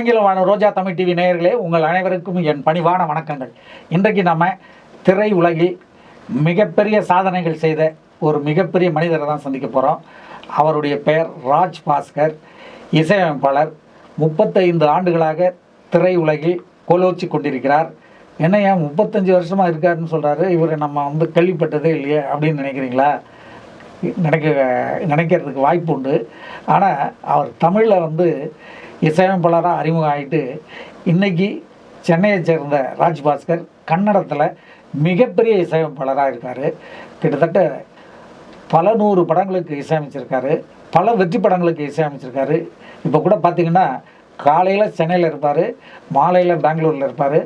உலகெங்கிலும் வாழும் ரோஜா தமிழ் டிவி நேயர்களே, உங்கள் அனைவருக்கும் என் பணிவான வணக்கங்கள். இன்றைக்கு நம்ம திரை உலகில் மிகப்பெரிய சாதனைகள் செய்த ஒரு மிகப்பெரிய மனிதரை தான் சந்திக்க போகிறோம். அவருடைய பெயர் ராஜ் பாஸ்கர், இசையமைப்பாளர். 35 ஆண்டுகளாக திரை உலகில் கோலோச்சி கொண்டிருக்கிறார். என்ன ஏன் 35 வருஷமாக இருக்காருன்னு சொல்கிறாரு, இவரை நம்ம கேள்விப்பட்டதே இல்லையே அப்படின்னு நினைக்கிறீங்களா? நினைக்கிறதுக்கு வாய்ப்பு உண்டு. ஆனால் அவர் தமிழில் இசையமைப்பாளராக அறிமுகம் ஆகிட்டு இன்றைக்கி சென்னையை சேர்ந்த ராஜ் பாஸ்கர் கன்னடத்தில் மிகப்பெரிய இசையமைப்பாளராக இருக்கார். கிட்டத்தட்ட பல 100 படங்களுக்கு இசையமைச்சிருக்காரு, பல வெற்றி படங்களுக்கு இசையமைச்சிருக்காரு. இப்போ கூட பார்த்திங்கன்னா காலையில் சென்னையில் இருப்பார், மாலையில் பெங்களூரில் இருப்பார்,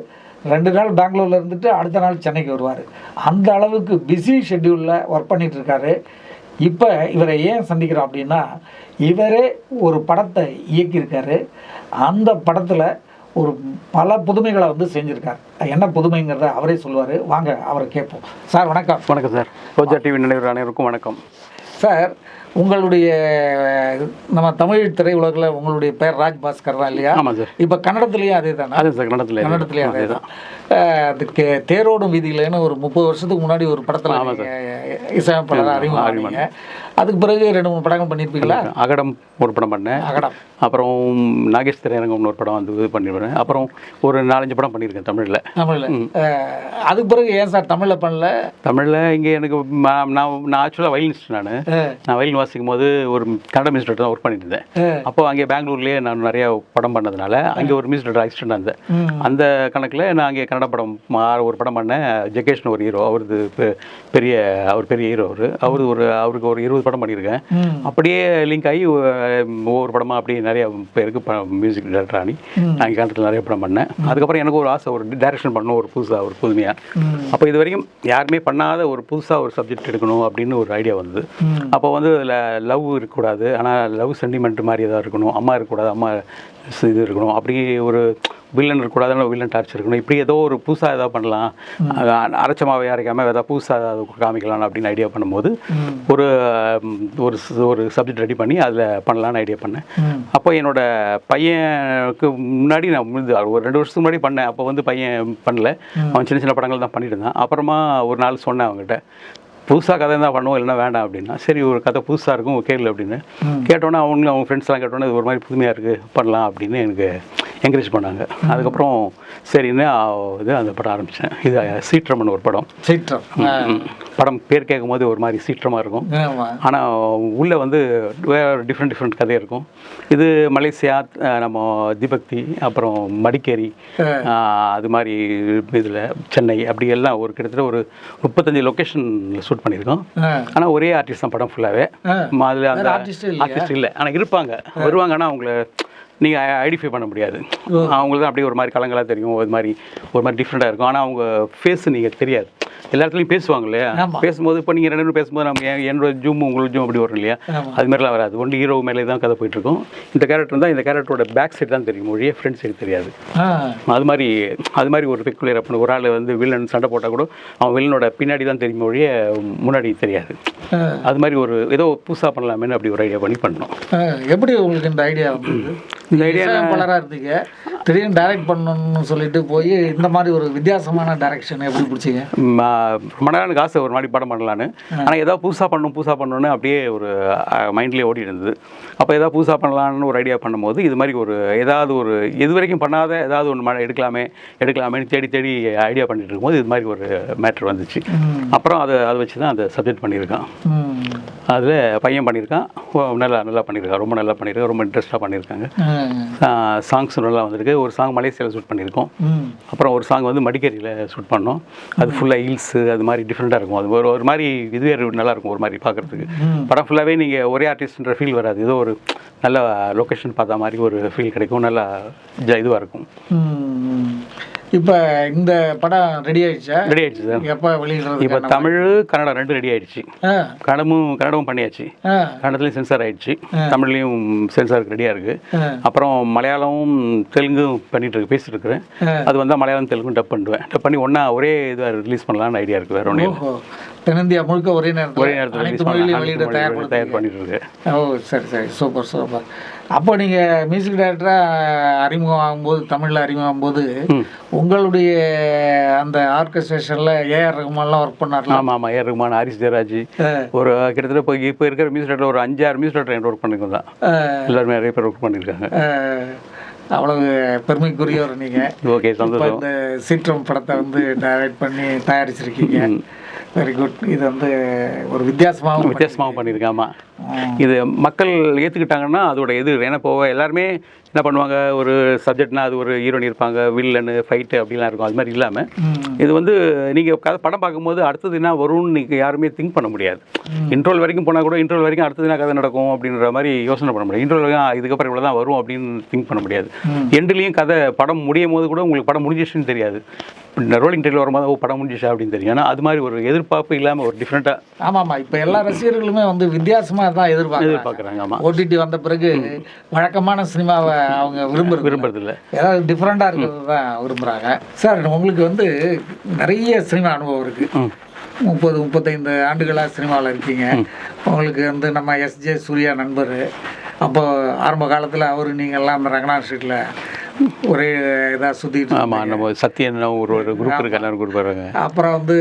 2 நாள் பெங்களூரில் இருந்துட்டு அடுத்த நாள் சென்னைக்கு வருவார். அந்த அளவுக்கு பிஸி ஷெட்யூலில் ஒர்க் பண்ணிகிட்ருக்காரு. இப்போ இவரை ஏன் சந்திக்கிறோம் அப்படின்னா, இவரே ஒரு படத்தை இயக்கியிருக்காரு. அந்த படத்தில் ஒரு பல புதுமைகளை செஞ்சுருக்கார். என்ன புதுமைங்கிறத அவரே சொல்லுவார். வாங்க அவரை கேட்போம். சார் வணக்கம். வணக்கம் சார். ரோஜா டிவி நினைவு அனைவருக்கும் வணக்கம் சார். உங்களுடைய நம்ம தமிழ் திரையுலகில் உங்களுடைய பெயர் ராஜ் பாஸ்கர் தான் இல்லையா? ஆமாம் சார். இப்போ கன்னடத்துலேயும் அதே தானே? அதே சார், கன்னடத்துலேயும் அதே தான். அதுக்கு தேரோடும் வீதியிலன்னு ஒரு 30 வருஷத்துக்கு முன்னாடி ஒரு படத்தில் இசையமைப்பாளராக அறிமுகம். அதுக்கு பிறகு 2-3 படங்கள் பண்ணியிருப்பீங்களா? அகடம் ஒரு படம் பண்ணேன். அகடம். அப்புறம் நாகேஷ் திரையரங்கம் ஒரு படம் இது பண்ணிடுவேன். அப்புறம் ஒரு 4-5 படம் பண்ணியிருக்கேன் தமிழில். அதுக்கு பிறகு ஏன் சார் தமிழில் பண்ணல? தமிழில் இங்கே எனக்கு நான் ஆக்சுவலாக வயலினிஸ்ட். நான் வயலின் வாசிக்கும் போது ஒரு கன்னட மியூசிக் டேரக்டர் தான் ஒர்க் பண்ணிட்டு இருந்தேன். அப்போ அங்கே பெங்களூர்லேயே நான் நிறைய படம் பண்ணதுனால அங்கே ஒரு மியூசிக் டேரக்டர் அசிஸ்டண்டாக இருந்தேன். அந்த கணக்கில் நான் அங்கே கன்னட படம் ஒரு படம் பண்ணேன். ஜெகேஷ்னு ஒரு ஹீரோ, அவர் பெரிய ஹீரோ. அவருக்கு ஒரு 20 படம் பண்ணியிருக்கேன். அப்படியே லிங்க் ஆகி ஒவ்வொரு படமாக அப்படியே நிறைய பேருக்கு மியூசிக் டைரக்டர் ஆனி நான் கன்னடத்தில் நிறைய படம் பண்ணேன். அதுக்கப்புறம் எனக்கு ஒரு ஆசை, ஒரு டைரக்ஷன் பண்ணணும், ஒரு புதுசாக ஒரு புதுமையாக. அப்போ இது வரைக்கும் யாருமே பண்ணாத ஒரு புதுசாக ஒரு சப்ஜெக்ட் எடுக்கணும் அப்படின்னு ஒரு ஐடியா வந்தது. அப்போ அதில் லவ் இருக்கக்கூடாது, ஆனால் லவ் சென்டிமெண்ட் மாதிரி எதாவது இருக்கணும். அம்மா இருக்கக்கூடாது, அம்மா இது இருக்கணும். அப்படி ஒரு வில்லன் இருக்கக்கூடாது, வில்லன் டார்ச் இருக்கணும். இப்படி ஏதோ ஒரு புதுசாக எதாவது பண்ணலாம், அரைச்சமாவே அரைக்காமல் ஏதாவது புதுசாக ஏதாவது காமிக்கலாம் அப்படின்னு ஐடியா பண்ணும்போது ஒரு ஒரு சப்ஜெக்ட் ரெடி பண்ணி அதில் பண்ணலான்னு ஐடியா பண்ணேன். அப்போ என்னோடய பையனுக்கு முன்னாடி நான் ஒரு 2 வருஷத்துக்கு முன்னாடி பண்ணேன். அப்போ பையன் பண்ணல, அவன் சின்ன சின்ன படங்கள் தான் பண்ணிட்டு இருந்தான். அப்புறமா ஒரு நாள் சொன்னேன் அவங்ககிட்ட, புதுசாக கதை தான் பண்ணுவோம், இல்லைன்னா வேண்டாம் அப்படின்னா. சரி, ஒரு கதை புதுசாக இருக்கும் கேட்கல அப்படின்னு கேட்டோன்னே அவங்க ஃப்ரெண்ட்ஸ்லாம் கேட்டோன்னே இது ஒரு மாதிரி புதுமையாக இருக்குது, பண்ணலாம் அப்படின்னு எனக்கு என்கரேஜ் பண்ணாங்க. அதுக்கப்புறம் சரின்னு அந்த படம் ஆரம்பித்தேன். இது சீற்றம்னு ஒரு படம். படம் பேர் கேட்கும் போது ஒரு மாதிரி சீற்றமாக இருக்கும், ஆனால் உள்ளே வேறு டிஃப்ரெண்ட் கதை இருக்கும். இது மலேசியா, நம்ம திபக்தி, அப்புறம் மடிக்கேரி, அது மாதிரி இதில் சென்னை, அப்படி எல்லாம் ஒரு கிட்டத்தட்ட ஒரு 35 லொக்கேஷனில் ஷூட் பண்ணியிருக்கோம். ஆனால் ஒரே ஆர்டிஸ்ட் தான் படம் ஃபுல்லாகவே. அதில் அந்த ஆர்டிஸ்ட் இல்லை, ஆனால் இருப்பாங்க, வருவாங்க. ஆனால் அவங்கள நீங்கள் ஐடென்டிஃபை பண்ண முடியாது. அவங்களுக்கு தான் அப்படியே ஒரு மாதிரி கலங்களாக தெரியும், ஒரு மாதிரி டிஃப்ரெண்ட்டாக இருக்கும். ஆனால் அவங்க ஃபேஸு நீங்கள் தெரியாது. எல்லா இடத்துலையும் பேசுவாங்க இல்லையா? பேசும்போது இப்போ நீங்கள் 2 பேசும்போது நம்ம என்னோட ஜூம் உங்களுக்கு ஜூம் அப்படி வரும் இல்லையா? அது மாதிரிலாம் வராது. ஒன்லி ஹீரோ மேலே தான் கதை போயிட்டுருக்கும். இந்த கேரக்டர் தான், இந்த கேரக்டரோட பேக் சைடு தான் தெரியும், மொழியே ஃப்ரண்ட் சைடு தெரியாது. அது மாதிரி ஒரு பெக்குலர் அப்படி ஒரு ஆள் வில்லன் சண்டை போட்டால் கூட அவன் வில்லனோட பின்னாடி தான் தெரியும், மொழியே முன்னாடி தெரியாது. அது மாதிரி ஒரு ஏதோ புதுசாக பண்ணலாமேன்னு அப்படி ஒரு ஐடியா பண்ணி பண்ணோம். எப்படி உங்களுக்கு இந்த ஐடியா? இந்த ஐடியா பலராக இருந்தீங்க, திடீர்னு டைரக்ட் பண்ணணும்னு சொல்லிட்டு போய் இந்த மாதிரி ஒரு வித்தியாசமான டைரக்ஷன் எப்படி பிடிச்சிங்க? ரொம்ப நேரம் எனக்கு ஆசை ஒரு மாதிரி படம் பண்ணலான்னு. ஆனால் ஏதாவது புதுசாக பண்ணணும்னு அப்படியே ஒரு மைண்ட்லேயே ஓடி இருந்தது. அப்போ ஏதாவது புதுசாக பண்ணலான்னு ஒரு ஐடியா பண்ணும்போது இது மாதிரி ஏதாவது ஒரு இது வரைக்கும் பண்ணாத ஏதாவது ஒன்று எடுக்கலாமேன்னு தேடி ஐடியா பண்ணிட்டு இருக்கும்போது இது மாதிரி ஒரு மேட்ரு வந்துச்சு. அப்புறம் அதை வச்சு தான் அந்த சப்ஜெக்ட் பண்ணியிருக்கான். அதில் பையன் பண்ணியிருக்கான், நல்லா பண்ணியிருக்கான், ரொம்ப நல்லா பண்ணியிருக்கான், ரொம்ப இன்ட்ரெஸ்ட்டாக பண்ணியிருக்காங்க. சாங்ஸும் நல்லா வந்திருக்கு. ஒரு சாங் மலேசியாவில் ஷூட் பண்ணியிருக்கோம். அப்புறம் ஒரு சாங் மடிக்கேரியில் ஷூட் பண்ணோம். அது ஃபுல்லாக ஹில்ஸு, அது மாதிரி டிஃப்ரெண்ட்டாக இருக்கும். அது ஒரு மாதிரி இதுவே நல்லாயிருக்கும் ஒரு மாதிரி பார்க்குறதுக்கு. படம் ஃபுல்லாகவே நீங்கள் ஒரே ஆர்டிஸ்ட்ன்ற ஃபீல் வராது, ஏதோ ஒரு நல்ல லொக்கேஷன் பார்த்தா மாதிரி ஒரு ஃபீல் கிடைக்கும், நல்லா இதுவாக இருக்கும். இப்போ இந்த படம் ரெடி ஆயிடுச்சு சார். எப்போ வெளியிடுறது? இப்போ தமிழ் கன்னடம் 2 ரெடி ஆயிடுச்சு. கன்னடமும் பண்ணியாச்சு. கன்னடத்துலேயும் சென்சார் ஆயிடுச்சு, தமிழ்லேயும் சென்சாருக்கு ரெடியாக இருக்குது. அப்புறம் மலையாளமும் தெலுங்கும் பேசிட்டு இருக்கிறேன். அது மலையாளம் தெலுங்கும் டப் பண்ணி ஒன்றா ஒரே இதாக ரிலீஸ் பண்ணலான்னு ஐடியா இருக்குது. வேறு ஒன்று தென்னிந்தியா முழுக்க ஒரே ஒரே நேரத்தில் நேரத்தில் அனைத்து மொழியிலையும் வெளியிட தயார் பண்ணிட்டு இருக்கு. ஓ சரி சரி, சூப்பர் சூப்பர். அப்போ நீங்கள் மியூசிக் டைரக்டராக அறிமுகம் ஆகும்போது, தமிழில் அறிமுகம் ஆகும்போது உங்களுடைய அந்த ஆர்கெஸ்ட்ரேஷனில் ஏஆர் ரஹ்மான்லாம் ஒர்க் பண்ணார்ல? ஆமாம் ஆமாம், ஏஆர் ரஹ்மான், ஹாரிஸ் ஜெயராஜ், ஒரு கிட்டத்தட்ட இப்போ இருக்கிற மியூசிக் டைரக்டர் ஒரு 5-6 மியூசிக் டைரக்டர் ஒர்க் பண்ணிருக்கோம் தான். எல்லாருமே நிறைய பேர் ஒர்க் பண்ணியிருக்காங்க. அவ்வளவு பெருமைக்குரியவர் நீங்கள். ஓகே, சந்தோஷம். இந்த சீற்றம் படத்தை வந்து டைரக்ட் பண்ணி தயாரிச்சிருக்கீங்க. Very good. இது வந்து ஒரு வித்தியாசமாகவும் பண்ணியிருக்கேன். ஆமாம், இது மக்கள் ஏற்றுக்கிட்டாங்கன்னா அதோட இது. ஏன்னா இப்போ எல்லாருமே என்ன பண்ணுவாங்க, ஒரு சப்ஜெக்ட்னா அது ஒரு ஹீரோயின் இருப்பாங்க, வில்லனு, ஃபைட்டு அப்படிலாம் இருக்கும். அது மாதிரி இல்லாமல் இது வந்து நீங்கள் படம் பார்க்கும்போது அடுத்தது என்ன வரும்னு நீங்கள் யாருமே திங்க் பண்ண முடியாது. இன்ட்ரோல் வரைக்கும் போனால் கூட இன்ட்ரோல் வரைக்கும் அடுத்தது என்ன கதை நடக்கும் அப்படின்ற மாதிரி யோசனை பண்ண முடியாது. இன்ட்ரோல் வரைக்கும் இதுக்கப்புறம் இவ்வளோ தான் வரும் அப்படின்னு திங்க் பண்ண முடியாது. எண்டுலேயும் கதை படம் முடியும் போது கூட உங்களுக்கு படம் முடிஞ்சிச்சுன்னு தெரியாது. ரோலிங் டைட்டில் வரும்போது படம் முடிஞ்சிச்சா அப்படின்னு தெரியும். ஆனால் அது மாதிரி ஒரு எதிர்பார்ப்பு இல்லாமல் ஒரு டிஃப்ரெண்ட்டாக. ஆமாம், இப்போ எல்லா ரசிகர்களுமே வந்து வித்தியாசமாக தான் எதிர்பார்க்குறாங்க. ஆமாம், ஓடிடி வந்த பிறகு வழக்கமான சினிமாவை அவங்க விரும்புறதில்லை, ஏதாவது டிஃப்ரெண்ட்டாக இருக்கிறது தான் விரும்புகிறாங்க. சார், உங்களுக்கு வந்து நிறைய சினிமா அனுபவம் இருக்குது. 30-35 ஆண்டுகளாக சினிமாவில் இருக்கீங்க. உங்களுக்கு வந்து நம்ம எஸ்ஜே சூர்யா நண்பர். அப்போ ஆரம்ப காலத்தில் அவர் நீங்கள்லாம் அந்த ரங்கநாத் ஸ்ட்ரீட்டில் ஒரே இதாக சுற்றிட்டு. ஆமாம், நம்ம சத்யன் ஒரு குரூப் இருக்கு, எல்லாரும் குரூப் வராங்க. அப்புறம் வந்து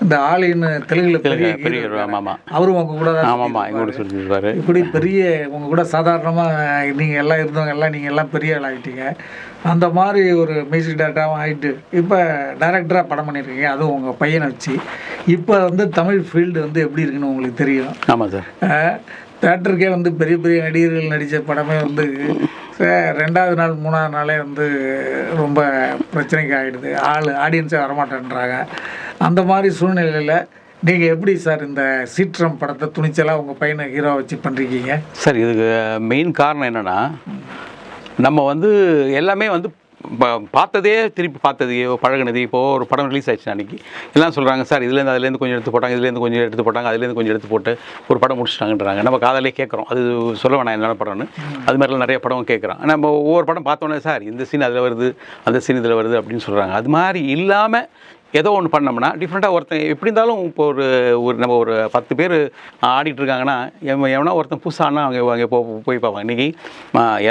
இந்த ஆலின்னு தெலுங்குல பெரிய அவரும் உங்க கூட தான். ஆமாம், எங்க கூட சொல்லியிருப்பாரு. இப்படி பெரிய உங்க கூட சாதாரணமாக நீங்கள் எல்லாம் இருந்தவங்க எல்லாம் நீங்கள் எல்லாம் பெரிய ஆள் ஆகிட்டீங்க. அந்த மாதிரி ஒரு மியூசிக் டைரக்டராகவும் ஆகிட்டு இப்போ டைரக்டராக படம் பண்ணியிருக்கீங்க, அதுவும் உங்கள் பையனை வச்சு. இப்போ வந்து தமிழ் ஃபீல்டு வந்து எப்படி இருக்குன்னு உங்களுக்கு தெரியும். ஆமாம் சார். தேட்டருக்கே வந்து பெரிய பெரிய நடிகர்கள் நடித்த படமே வந்து 2வது நாள் 3வது நாளே வந்து ரொம்ப பிரச்சனைக்கு ஆகிடுது. ஆடியன்ஸே வரமாட்டேன்றாங்க. அந்த மாதிரி சூழ்நிலையில் நீங்கள் எப்படி சார் இந்த சீற்றம் படத்தை துணிச்சலாக உங்கள் பையனை ஹீரோ வச்சு பண்ணுறீங்க? சார், இதுக்கு மெயின் காரணம் என்னென்னா, நம்ம வந்து எல்லாமே வந்து பார்த்ததே திருப்பி பார்த்தது பழகினது. இப்போது ஒரு படம் ரிலீஸ் ஆயிடுச்சு அன்றைக்கி, எல்லாம் சொல்கிறாங்க சார் அதுலேருந்து கொஞ்சம் எடுத்து போட்டாங்க, இதுலேருந்து கொஞ்சம் எடுத்து போட்டாங்க, அதுலேருந்து கொஞ்சம் எடுத்து போட்டு ஒரு படம் முடிச்சிட்டாங்கன்றாங்க. நம்ம காதலே கேட்குறோம், அது சொல்ல வேணாம் என்ன படம்னு. அது மாதிரிலாம் நிறைய படம் கேட்குறோம். நம்ம ஒவ்வொரு படம் பார்த்தோன்னே சார் இந்த சீன் அதில் வருது, அந்த சீன் இதில் வருது அப்படின்னு சொல்கிறாங்க. அது மாதிரி இல்லாமல் ஏதோ ஒன்று பண்ணோம்னா டிஃப்ரெண்ட்டாக ஒருத்தன் எப்படி இருந்தாலும் இப்போ நம்ம ஒரு 10 பேர் ஆடிட்டு இருக்காங்கன்னா எவனா ஒருத்தன் புதுசானா அங்கே போய் பார்ப்பாங்க. இன்றைக்கி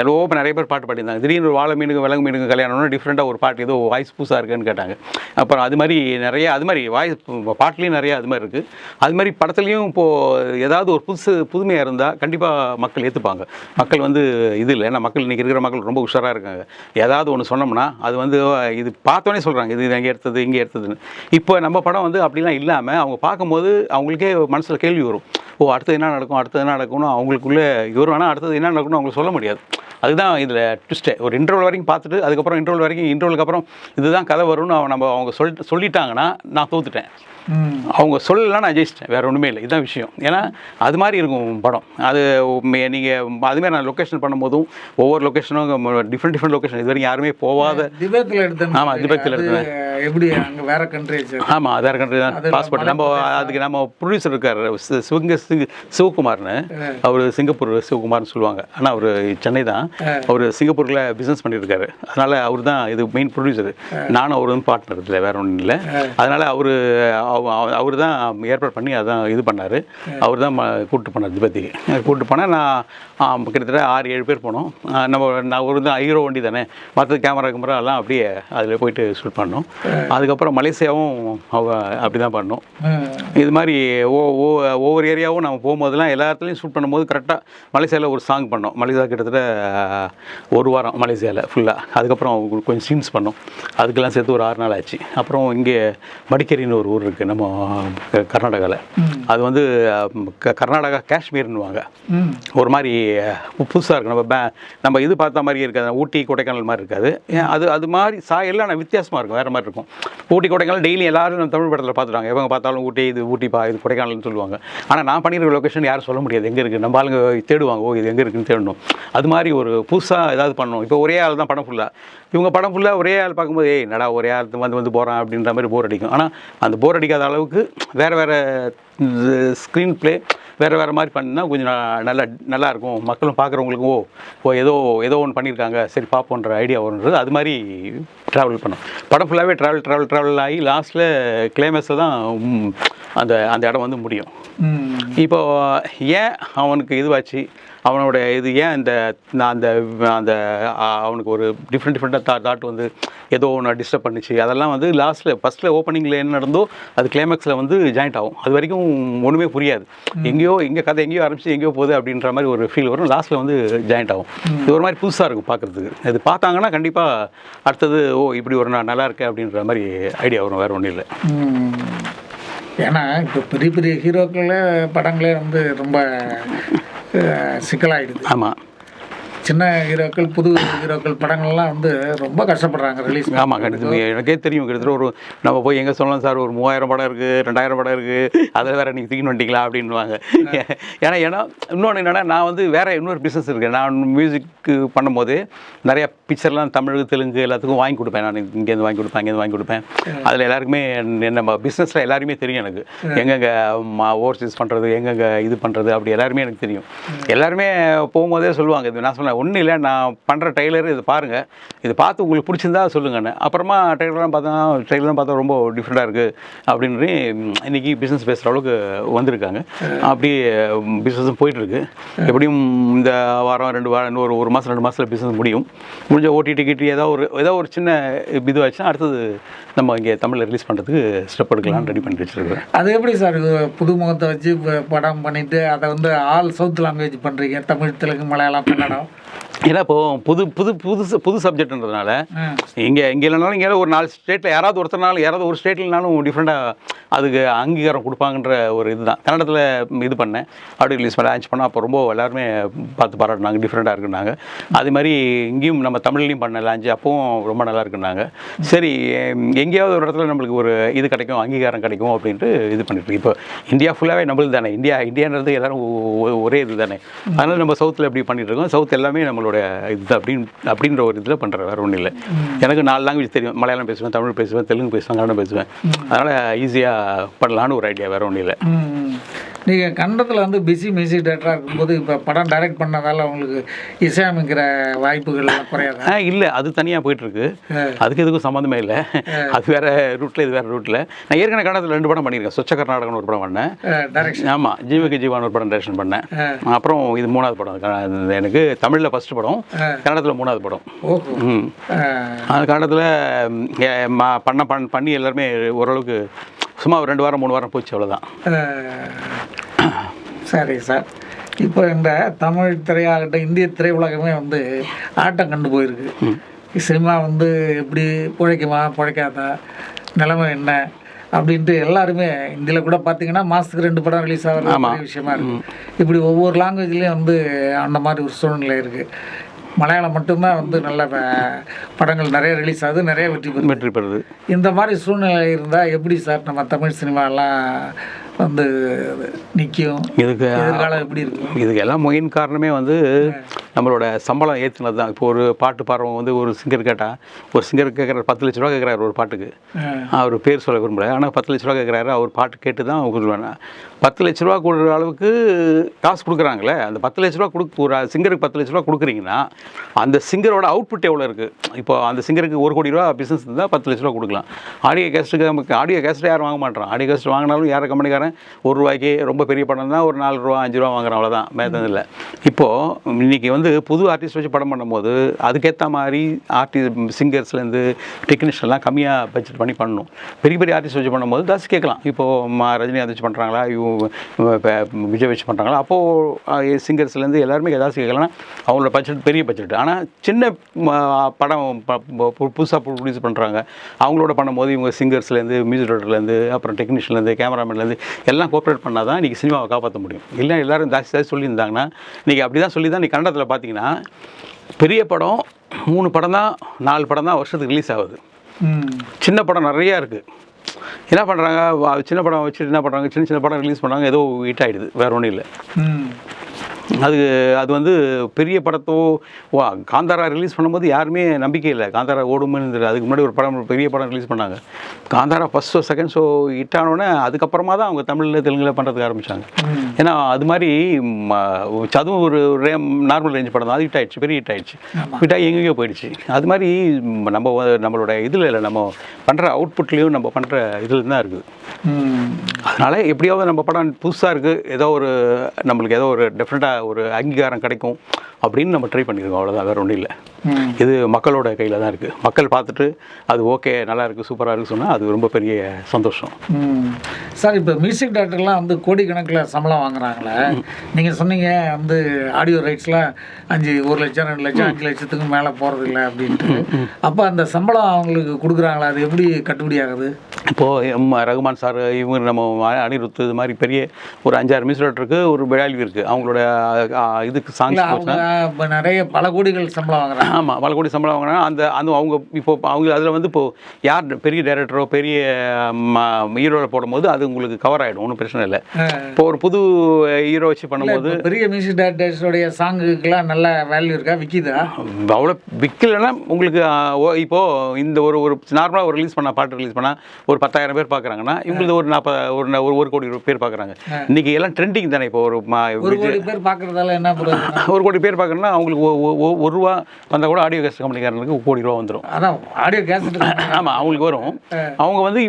எவ்வளோ நிறைய பேர் பாட்டு பாடியிருந்தாங்க. திடீர்னு ஒரு வாழை மீனுக்கு விலங்கு மீனுக்கு கல்யாணம்னா டிஃப்ரெண்ட்டாக ஒரு பாட்டு ஏதோ வாய்ஸ் புதுசாக இருக்குன்னு கேட்டாங்க. அப்புறம் அது மாதிரி நிறைய அது மாதிரி வாய்ஸ் பாட்டுலேயும் நிறையா அது மாதிரி இருக்குது. அது மாதிரி படத்துலேயும் இப்போது ஏதாவது ஒரு புதுமையாக இருந்தால் கண்டிப்பாக மக்கள் ஏற்றுப்பாங்க. மக்கள் வந்து இது இல்லை, ஏன்னா மக்கள் இன்றைக்கி இருக்கிற மக்கள் ரொம்ப உஷாராக இருக்காங்க. ஏதாவது ஒன்று சொன்னோம்னா அது வந்து இது பார்த்தோன்னே சொல்கிறாங்க, இது அங்கே எடுத்தது இங்கே எடுத்தது. இப்போ நம்ம படம் வந்து அப்படிலாம் இல்லாமல் அவங்க பார்க்கும்போது அவங்களுக்கே மனசில் கேள்வி வரும், ஓ அடுத்தது என்ன நடக்கும்னு அவங்களுக்குள்ளே வரும். ஆனால் அடுத்தது என்ன நடக்கும்னு அவங்களுக்கு சொல்ல முடியாது. அதுதான் இதில் ட்விஸ்ட்டே. ஒரு இன்டர்வல் வரைக்கும் பார்த்துட்டு அதுக்கப்புறம் இன்டர்வலுக்கு அப்புறம் இதுதான் கதை வரும்னு அவங்க சொல்லிட்டாங்கன்னா நான் தோத்துட்டேன். அவங்க சொல்லலாம், நான் ஜெயிச்சிட்டேன். வேறு ஒன்றுமே இல்லை, இதுதான் விஷயம். ஏன்னா அது மாதிரி இருக்கும் படம். அது நீங்கள் அதுமாதிரி நான் லொக்கேஷன் பண்ணும்போதும் ஒவ்வொரு லொக்கேஷனும் டிஃப்ரெண்ட் லொக்கேஷன், இது வரைக்கும் யாருமே போகாத. திபேத்தில் எடுத்தேன். ஆமாம், திபேத்தில் எடுத்தேன். எப்படி அங்கே வேறு கண்ட்ரி? ஆமாம், வேறு கண்ட்ரி தான் பாஸ்போர்ட். அதுக்கு நம்ம ப்ரொடியூசர் இருக்கார் சிவகுமார்னு. அவர் சிங்கப்பூர் சிவகுமார்னு சொல்லுவாங்க, ஆனால் அவர் சென்னை தான். அவர் சிங்கப்பூரில் பிஸ்னஸ் பண்ணியிருக்காரு. அதனால் அவர் தான் இது மெயின் ப்ரொடியூசர். நானும் அவர் வந்து பார்ட்னர் இல்லை, வேறு ஒன்றும் இல்லை. அதனால் அவர் தான் ஏற்பாடு பண்ணி அதான் இது பண்ணார். அவர் தான் கூப்பிட்டு பண்ணார். திபேத்திக்கு கூப்பிட்டு போனால் நான் கிட்டத்தட்ட 6-7 பேர் போனோம். நான் ஒரு தான் ஹீரோ வண்டி தானே, மற்றது கேமரா எல்லாம் அப்படியே அதில் போயிட்டு ஷூட் பண்ணோம். அதுக்கப்புறம் மலேசியாவும் அப்படி தான் பண்ணோம். இது மாதிரி ஒவ்வொரு ஏரியாவும் நம்ம போகும்போதெல்லாம் எல்லா இடத்துலையும் ஷூட் பண்ணும்போது கரெக்டாக மலேசியாவில் ஒரு சாங் பண்ணோம். மலேசியா கிட்டத்தட்ட 1 வாரம் மலேசியாவில் ஃபுல்லாக. அதுக்கப்புறம் கொஞ்சம் சீன்ஸ் பண்ணோம். அதுக்கெல்லாம் சேர்த்து ஒரு 6 நாள் ஆச்சு. அப்புறம் இங்கே மடிக்கேரின்னு ஒரு ஊர் இருக்குது நம்ம கர்நாடகாவில். அது வந்து கர்நாடகா காஷ்மீர்னுவாங்க. ஒரு மாதிரி புதுசாக இருக்குது. நம்ம இது பார்த்த மாதிரியே இருக்காது, ஊட்டி கொடைக்கானல் மாதிரி இருக்காது. அது மாதிரி சாயெல்லாம் வித்தியாசமாக இருக்கும், வேறு மாதிரி இருக்கும். ஊட்டி கொடைக்கானல் டெய்லி எல்லாரும் நம்ம தமிழ் படத்தில் பார்த்துருவாங்க. எவங்க பார்த்தாலும் ஊட்டிப்பா இது கொடைக்கானல்னு சொல்லுவாங்க. ஆனால் நான் பண்ணியிருக்க லொக்கேஷன் யாரும் சொல்ல முடியாது எங்கே இருக்குது. நம்ம ஆளுங்க தேடுவாங்க, ஓ இது எங்கே இருக்குன்னு தேடணும். அது மாதிரி ஒரு புதுசாக ஏதாவது பண்ணணும். இப்போ ஒரே ஆள் தான் படம் ஃபுல்லாக. இவங்க படம் ஃபுல்லாக ஒரே ஆள் பார்க்கும்போது நடா ஒரே ஆள் வந்து போகிறான் அப்படின்ற மாதிரி போர் அடிக்கும். ஆனால் அந்த போர் அடிக்காத அளவுக்கு வேறு ஸ்க்ரீன் ப்ளே வேறு மாதிரி பண்ணினா கொஞ்சம் நல்லாயிருக்கும். மக்களும் பார்க்குறவங்களுக்கும் ஓ ஏதோ ஒன்று பண்ணியிருக்காங்க, சரி பார்ப்போன்ற ஐடியா வருன்றது. அது மாதிரி ட்ராவல் பண்ணோம். படம் ஃபுல்லாகவே ட்ராவல் ஆகி லாஸ்ட்டில் கிளைமேக்ஸில் தான் அந்த அந்த இடம் வந்து முடியும். இப்போது ஏன் அவனுக்கு இதுவாச்சு, அவனோட இது ஏன் இந்த அந்த அந்த அவனுக்கு ஒரு டிஃப்ரெண்ட்டாக தாட் வந்து ஏதோ ஒன்று டிஸ்டர்ப் பண்ணிச்சு, அதெல்லாம் வந்து லாஸ்ட்டில் ஃபஸ்ட்டில் ஓப்பனிங்கில் என்ன நடந்தோ அது கிளைமேக்ஸில் வந்து ஜாயிண்ட் ஆகும். அது வரைக்கும் ஒன்றுமே புரியாது, எங்கேயோ இங்கே கதை எங்கேயோ ஆரம்பிச்சு எங்கேயோ போகுது அப்படின்ற மாதிரி ஒரு ஃபீல் வரும். லாஸ்ட்டில் வந்து ஜாயிண்ட் ஆகும். இது ஒரு மாதிரி புதுசாக இருக்கும் பார்க்குறதுக்கு. இது பார்த்தாங்கன்னா கண்டிப்பாக அடுத்தது இப்படி ஒரு நல்லா இருக்கு அப்படின்ற மாதிரி ஐடியா வரும், வேறு ஒன்றும் இல்லை. ஏன்னா இப்போ பெரிய பெரிய ஹீரோக்களே படங்களே வந்து ரொம்ப சிக்கலாகிடுது. ஆமாம், சின்ன ஹீரோக்கள் புது ஹீரோக்கள் படங்கள்லாம் வந்து ரொம்ப கஷ்டப்படுறாங்க ரிலீஸ். ஆமாம், கண்டிப்பாக எனக்கே தெரியும். கிட்டத்தட்ட ஒரு நம்ம போய் எங்கே சொல்லலாம் சார், ஒரு 3000 படம் இருக்குது, 2000 படம் இருக்குது, அதில் வேறு நீங்கள் தூக்கின்னு வந்துட்டீங்களா அப்படின்வாங்க. ஏன்னா இன்னொன்று என்னென்னா, நான் வந்து வேறு இன்னொரு பிஸ்னஸ் இருக்குது. நான் மியூசிக்கு பண்ணும்போது நிறையா பிக்சர்லாம் தமிழ் தெலுங்கு எல்லாத்துக்கும் வாங்கி கொடுப்பேன். நான் இங்கேருந்து வாங்கி கொடுப்பேன், இங்கேருந்து வாங்கி கொடுப்பேன். அதில் எல்லாருக்குமே நம்ம பிஸ்னஸில் எல்லாருமே தெரியும் எனக்கு, எங்கெங்கே ஓவர்சீஸ் பண்ணுறது, எங்கெங்கே இது பண்ணுறது, அப்படி எல்லாருமே எனக்கு தெரியும். எல்லாருமே போகும்போதே சொல்லுவாங்க, இது நான் சொன்னேன் ஒன்றும் இல்லை, நான் பண்ணுற ட்ரெய்லர் இது பாருங்கள், இது பார்த்து உங்களுக்கு பிடிச்சிருந்தா சொல்லுங்கன்னு. அப்புறமா ட்ரெய்லர்லாம் பார்த்தா ரொம்ப டிஃப்ரெண்ட்டாக இருக்குது அப்படின்னு இன்றைக்கி பிஸ்னஸ் பேசுகிற அளவுக்கு வந்திருக்காங்க. அப்படி பிஸ்னஸும் போயிட்டுருக்கு. எப்படியும் இந்த வாரம் 2 வாரம் இன்னும் ஒரு மாதம் 2 மாதத்தில் பிஸ்னஸ் முடிஞ்ச ஓடிடி கிட்டி ஏதோ ஒரு சின்ன இதுவாச்சுன்னா அடுத்தது நம்ம இங்கே தமிழில் ரிலீஸ் பண்ணுறதுக்கு ஸ்டெப் எடுக்கலாம்னு ரெடி பண்ணி வச்சுருக்கேன். அது எப்படி சார் புது முகத்தை வச்சு படம் பண்ணிவிட்டு அதை வந்து ஆல் சவுத் லாங்குவேஜ் பண்ணுறீங்க, தமிழ் தெலுங்கு மலையாளம் கன்னடம்? ஏன்னா இப்போது புது சப்ஜெக்ட்ன்றதுனால இங்கே இல்லைனாலும் இங்கே ஒரு 4 ஸ்டேட்டில் யாராவது ஒருத்தனாலும் யாராவது ஒரு ஸ்டேட்லனாலும் டிஃப்ரெண்ட்டாக அதுக்கு அங்கீகாரம் கொடுப்பாங்கன்ற ஒரு இதுதான். கன்னடத்தில் இது பண்ணேன், ஆடியோ ரிலீஸ் பண்ண லான்ச் பண்ணால் அப்போ ரொம்ப எல்லாருமே பார்த்து பாராட்டினாங்க, டிஃப்ரெண்ட்டாக இருக்குன்னாங்க. அது மாதிரி இங்கேயும் நம்ம தமிழ்லையும் பண்ண லான்ச் அப்போவும் ரொம்ப நல்லா இருக்குன்னாங்க. சரி, எங்கேயாவது ஒரு இடத்துல நம்மளுக்கு ஒரு இது கிடைக்கும், அங்கீகாரம் கிடைக்கும் அப்படின்ட்டு இது பண்ணிட்டு. இப்போ இந்தியா ஃபுல்லாகவே நம்மளுக்கு தானே, இந்தியான்றது எல்லோரும் ஒரே இது தானே. அதனால் நம்ம சவுத்தில் எப்படி பண்ணிட்டு இருக்கோம், சவுத் எல்லாமே நம்மளோட இது அப்படின்ற ஒரு இதில் பண்ணுற, வேறு ஒன்றும் இல்லை. எனக்கு 4 லாங்குவேஜ் தெரியும், மலையாளம் பேசுவேன், தமிழ் பேசுவேன், தெலுங்கு பேசுவேன், கன்னடம் பேசுவேன். அதனால் ஈஸியாக பண்ணலான்னு ஒரு ஐடியா, வேறு ஒன்றும் இல்லை. நீங்கள் கன்னடத்தில் வந்து பிஸி மியூசிக் டேரக்டராக இருக்கும்போது இப்போ படம் டைரக்ட் பண்ணதால் உங்களுக்கு இசையமைக்கிற வாய்ப்புகள் குறையாதா? இல்லை, அது தனியாக போயிட்டுருக்கு, அதுக்கு எதுக்கும் சம்மந்தமே இல்லை. அது வேறு ரூட்டில், இது வேறு ரூட்டில். நான் ஏற்கனவே கன்னடத்தில் 2 படம் பண்ணியிருக்கேன். சொச்ச கர்நாடகன்னு ஒரு படம் பண்ணேன் டைரக்ஷன். ஆமாம், ஜீவக்கு ஜீவான ஒரு படம் டைரக்ஷன் பண்ணேன். அப்புறம் இது 3வது படம் எனக்கு. தமிழில் ஃபஸ்ட்டு படம், கன்னடத்தில் 3வது படம். அந்த கன்னடத்தில் பண்ணி எல்லாருமே ஓரளவுக்கு சும்மா ஒரு 2 வாரம் 3 வாரம் போச்சு, அவ்வளோதான். சரி சார், இப்போ இந்த தமிழ் திரையாகட்டும் இந்திய திரையுலகமே வந்து ஆட்டம் கண்டு போயிருக்கு. சினிமா வந்து எப்படி பிழைக்காதா, நிலைமை என்ன அப்படின்ட்டு எல்லாருமே இந்தியில் கூட பார்த்தீங்கன்னா மாதத்துக்கு 2 படம் ரிலீஸ் ஆகிற விஷயமா இருக்குது. இப்படி ஒவ்வொரு லாங்குவேஜ்லேயும் வந்து அந்த மாதிரி ஒரு சூழ்நிலை இருக்குது. மலையாளம் மட்டும்தான் வந்து நல்ல படங்கள் நிறைய ரிலீஸ் ஆகுது, நிறைய வெற்றி பெறுது. இந்த மாதிரி சூழ்நிலை இருந்தால் எப்படி சார் நம்ம தமிழ் சினிமாலாம் வந்து நிற்கும்? இதுக்கு எதிர்காலம் எப்படி இருக்கும்? இதுக்கு எல்லாம் மெயின் காரணமே வந்து நம்மளோட சம்பளம் ஏற்றுனது தான். இப்போ ஒரு பாட்டு பாடுறவங்க வந்து ஒரு சிங்கர் கேட்டால், ஒரு சிங்கர் கேட்குறாரு 10 லட்ச ரூபா கேட்குறாரு ஒரு பாட்டுக்கு. அவர் பேர் சொல்ல விரும்பல, ஆனால் 10 லட்ச ரூபா கேட்குறாரு. அவர் பாட்டு கேட்டு தான் கொடுக்குறாங்க. 10 லட்ச ரூபா கொடுக்குற அளவுக்கு காசு கொடுக்குறாங்களே. அந்த 10 லட்ச ரூபா ஒரு சிங்கருக்கு 10 லட்ச ரூபா கொடுக்குறீங்கன்னா அந்த சிங்கரோட அவுட்புட் எவ்வளோ இருக்குது? இப்போ அந்த சிங்கருக்கு 1 கோடி ரூபா பிஸ்னஸ் இருந்தால் 10 லட்ச ரூபா கொடுக்கலாம். ஆடியோ கேஸ்ட்டுக்கு நமக்கு ஆடியோ கேஸ்ட்டு யாரும் வாங்க மாட்டோம். ஆடியோ கேஸ்ட் வாங்கினாலும் யாரை கம்பெனிக்காரன் ₹1 ரொம்ப பெரிய படம் தான் ஒரு 4 ரூபா 5 ரூபா வாங்குறோம், அவ்வளோதான், மேத்ததில்லை. இப்போது இன்றைக்கி வந்து புது ஆர்டிஸ்ட் வச்சு படம் பண்ணும்போது அதுக்கேற்ற மாதிரி சிங்கர்ஸ்லேருந்து டெக்னீஷியன்லாம் கம்மியாக பட்ஜெட் பண்ணி பண்ணணும். பெரிய பெரிய ஆர்டிஸ்ட் வச்சு பண்ணும்போது ஜாஸ்தி கேட்கலாம். இப்போது ரஜினிகாந்த் வச்சு பண்ணுறாங்களா, விஜய் வச்சு பண்ணுறாங்களா, அப்போது சிங்கர்ஸ்லேருந்து எல்லாருமே ஜாஸ்தி கேட்கலாம். அவங்களோட பட்ஜெட் பெரிய பட்ஜெட். ஆனால் சின்ன படம் புதுசாக ப்ரொடியூஸ் பண்ணுறாங்க, அவங்களோட பண்ணும்போது இவங்க சிங்கர்ஸ்லேருந்து மியூசிக் டைரக்டர்லேருந்து அப்புறம் டெக்னீஷியன்லேருந்து கேமராமேன்லேருந்து எல்லாம் கோஆப்ரேட் பண்ணால் தான் இன்றைக்கி சினிமாவை காப்பாற்ற முடியும். இல்லை எல்லோரும் ஜாஸ்தி சொல்லியிருந்தாங்கன்னா இன்றைக்கி அப்படி தான் சொல்லி தான் நீ கன்னடத்தில் பார்த்தீங்கன்னா பெரிய படம் 3 படம் தான் 4 படம் தான் வருஷத்துக்கு ரிலீஸ் ஆகுது. சின்ன படம் நிறையா இருக்குது. என்ன பண்ணுறாங்க, சின்ன படம் வச்சுட்டு என்ன பண்ணுறாங்க, சின்ன படம் ரிலீஸ் பண்ணுறாங்க, ஏதோ ஹிட் ஆகிடுது, வேறு ஒன்றும் இல்லை. அது வந்து பெரிய படத்தோ காந்தாரா ரிலீஸ் பண்ணும்போது யாருமே நம்பிக்கை இல்லை காந்தாரா ஓடுமென்னு. அதுக்கு முன்னாடி ஒரு படம் பெரிய படம் ரிலீஸ் பண்ணாங்க. Kantara first show second show hit ஆனோடனே அதுக்கப்புறமா தான் அவங்க தமிழில் தெலுங்கில் பண்ணுறதுக்கு ஆரம்பித்தாங்க. ஏன்னா அது மாதிரி அதுவும் ஒரு நார்மல் ரேஞ்ச் படம் தான். அது ஹிட் ஆயிடுச்சு, பெரிய ஹிட் ஆயிடுச்சு. ஹிட் ஆகி எங்கேயோ போயிடுச்சு. அது மாதிரி நம்மளோட இதில் இல்லை, நம்ம பண்ணுற அவுட்புட்லேயும் நம்ம பண்ணுற இதில் தான் இருக்குது. அதனால் எப்படியாவது நம்ம படம் புதுசாக இருக்குது, ஏதோ ஒரு நம்மளுக்கு ஏதோ ஒரு டெஃபினட்டாக ஒரு அங்கீகாரம் கிடைக்கும் அப்படின்னு நம்ம ட்ரை பண்ணியிருக்கோம். அவ்வளோதான், வேறு ஒன்றும் இல்லை. இது மக்களோட கையில் தான் இருக்குது. மக்கள் பார்த்துட்டு அது ஓகே நல்லா இருக்குது சூப்பராக இருக்குது சொன்னால் அது ரொம்ப பெரிய சந்தோஷம். சார், இப்போ மியூசிக் டைரக்டர்லாம் வந்து கோடிக்கணக்கில் சம்பளம் வாங்குறாங்களே, நீங்கள் சொன்னீங்க வந்து ஆடியோ ரைட்ஸ்லாம் 1 லட்சம் 2 லட்சம் 5 லட்சத்துக்கு மேலே போகிறது இல்லை அப்படின்ட்டு. அப்போ அந்த சம்பளம் அவங்களுக்கு கொடுக்குறாங்களா, அது எப்படி கட்டுப்படி ஆகுது? இப்போது ரகுமான் சார், இவங்க நம்ம அனிருத், இது மாதிரி பெரிய ஒரு 5-6 மியூசிக் டைரக்டருக்கு ஒரு வேல்யூ இருக்குது. அவங்களோட இதுக்கு சாங்ஸ் இப்போ நிறைய பல கோடிகள் சம்பளம் வாங்குறாங்க. ஆமாம், பல கோடி சம்பளம் வாங்கினா அந்த அவங்க அவங்க அதில் வந்து யார் பெரிய டைரக்டரோ பெரிய ஹீரோவில் போடும்போது அது உங்களுக்கு கவர் ஆகிடும், ஒன்றும் பிரச்சனை இல்லை. இப்போ ஒரு புது ஹீரோ வச்சு பண்ணும்போது பெரிய மியூசிக் டைரக்டர்ஸோடைய சாங்குக்கெல்லாம் நல்ல வேல்யூ இருக்கா, விற்கிதா? அவ்வளோ விற்கலைன்னா உங்களுக்கு இப்போது இந்த ஒரு நார்மலாக ஒரு ரிலீஸ் பண்ணால் பாட்டு ரிலீஸ் பண்ணால் ஒரு 10,000 பேர் பார்க்குறாங்கன்னா இவங்களுக்கு ஒரு 1 கோடி பேர் பார்க்குறாங்க. இன்றைக்கி எல்லாம் ட்ரெண்டிங் தானே. இப்போ 1 கோடி பேர் பார்க்குறதால என்ன பண்ணுறது? 1 கோடி பேர் பார்க்கணுன்னா அவங்களுக்கு ₹1 வந்தால் கூட ஆடியோ கேசட் கம்பெனிக்காரனுக்கு ₹1 கோடி வந்துடும். அதான் ஆடியோ கேசட். ஆமாம், அவங்களுக்கு வரும். அவங்க வந்து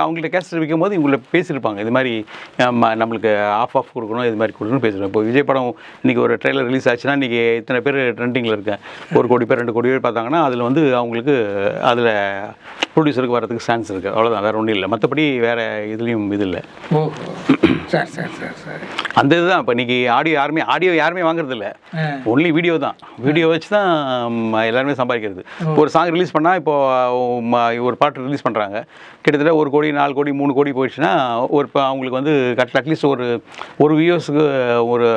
அவங்கள்ட்ட கேசட் விற்கும் போது இவங்களை பேசியிருப்பாங்க, இது மாதிரி நம்மளுக்கு ஆஃப் கொடுக்கணும், இது மாதிரி கொடுக்கணும் பேசுகிறோம். இப்போ விஜய் படம் இன்றைக்கி ஒரு ட்ரெய்லர் ரிலீஸ் ஆச்சுன்னா இன்றைக்கி இத்தனை பேர் ட்ரெண்டிங்கில் இருக்கேன், 1 கோடி பேர் 2 கோடி பேர் பார்த்தாங்கன்னா அதில் வந்து அவங்களுக்கு அதில் ப்ரொடியூசருக்கு வரதுக்கு சான்ஸ் இருக்குது. அவ்வளோதான், வேறு ஒன்றும் இல்லை. மற்றபடி வேறு இதுலேயும் இது இல்லை. சரி சரி சரி சரி. அந்த இதுதான். இப்போ இன்றைக்கி ஆடியோ யாருமே வாங்குறதில்ல, ஒன்லி வீடியோ தான். வீடியோ வச்சு தான் எல்லாருமே சம்பாதிக்கிறது. ஒரு சாங் ரிலீஸ் பண்ணால் இப்போது ஒரு பாட்டு ரிலீஸ் பண்ணுறாங்க, கிட்டத்தட்ட 1 கோடி 4 கோடி 3 கோடி போயிடுச்சுன்னா இப்போ அவங்களுக்கு வந்து அட்லீஸ்ட் ஒரு வியூஸுக்கு ஒரு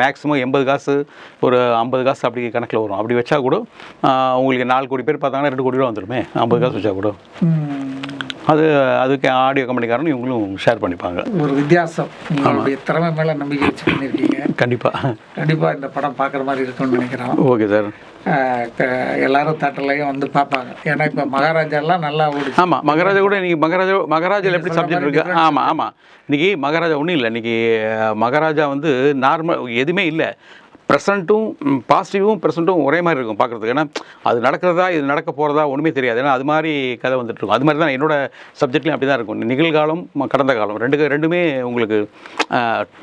மேக்ஸிமம் 80 காசு ஒரு 50 காசு அப்படி கணக்கில் வரும். அப்படி வச்சா கூட உங்களுக்கு 4 கோடி பேர் பார்த்தாங்கன்னா 2 கோடி ரூபா வந்துடுமே, 50 காசு வச்சா கூட. அதுக்கு ஆடியோ கம்பெனிக்காரனும் இவங்களும் ஷேர் பண்ணிப்பாங்க. ஒரு வித்தியாசம். உங்களுடைய திறமை மேலே நம்பிக்கை வச்சு பண்ணியிருக்கீங்க. கண்டிப்பாக இந்த படம் பார்க்குற மாதிரி இருக்குன்னு நினைக்கிறோம். Okay sir. எல்லாரும் தேட்டர்லையும் வந்து பார்ப்பாங்க. ஏன்னா இப்போ மகாராஜாலாம் நல்லா ஓடிச்சு. ஆமாம், மகாராஜா கூட இன்றைக்கி மகாராஜாவில் எப்படி சப்ஜெக்ட் இருக்குது. ஆமாம், இன்றைக்கி மகாராஜா ஒன்றும் இல்லை. இன்றைக்கி மகாராஜா வந்து நார்மல் எதுவுமே இல்லை. ப்ரெசண்ட்டும் பாசிட்டிவும் ப்ரெசண்ட்டும் ஒரே மாதிரி இருக்கும் பார்க்குறதுக்கு. ஏன்னா அது நடக்கிறதா இது நடக்க போகிறதா ஒன்றுமே தெரியாது. ஏன்னா அது மாதிரி கதை வந்துட்டுருக்கும். அது மாதிரி தான் என்னோடய சப்ஜெக்ட்லேயும் அப்படி தான் இருக்கும். நிகழ்காலம் கடந்த காலம் ரெண்டுமே உங்களுக்கு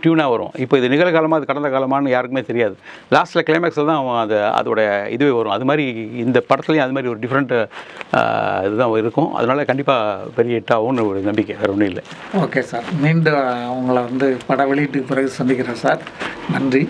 டியூனாக வரும். இப்போ இது நிகழ்காலமாக அது கடந்த காலமானு யாருக்குமே தெரியாது. லாஸ்ட்டில் கிளைமேக்ஸில் தான் அதோட இதுவே வரும். அது மாதிரி இந்த படத்துலையும் அது மாதிரி ஒரு டிஃப்ரெண்ட் இதுதான் இருக்கும். அதனால் கண்டிப்பாக பெரிய ஹிட்டாகும்னு ஒரு நம்பிக்கை, வேறு ஒன்றும் இல்லை. ஓகே சார், மீண்டும் உங்களை வந்து பட வெளியீட்டுக்கு பிறகு சந்திக்கிறேன் சார். நன்றி,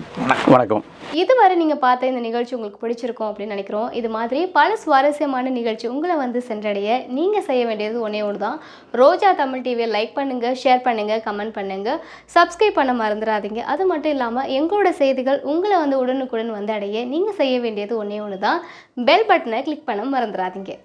வணக்கம். இதுவரை நீங்கள் பார்த்த இந்த நிகழ்ச்சி உங்களுக்கு பிடிச்சிருக்கும் அப்படின்னு நினைக்கிறோம். இது மாதிரி பல சுவாரஸ்யமான நிகழ்ச்சி உங்களை வந்து சென்றடைய நீங்கள் செய்ய வேண்டியது ஒன்றே ஒன்று தான். ரோஜா தமிழ் டிவியை லைக் பண்ணுங்கள், ஷேர் பண்ணுங்கள், கமெண்ட் பண்ணுங்கள், சப்ஸ்கிரைப் பண்ண மறந்துடாதீங்க. அது மட்டும் இல்லாமல் எங்களோட செய்திகள் உங்களை வந்து உடனுக்குடன் வந்து அடைய நீங்கள் செய்ய வேண்டியது ஒன்றே ஒன்று தான், பெல் பட்டனை கிளிக் பண்ண மறந்துடாதீங்க.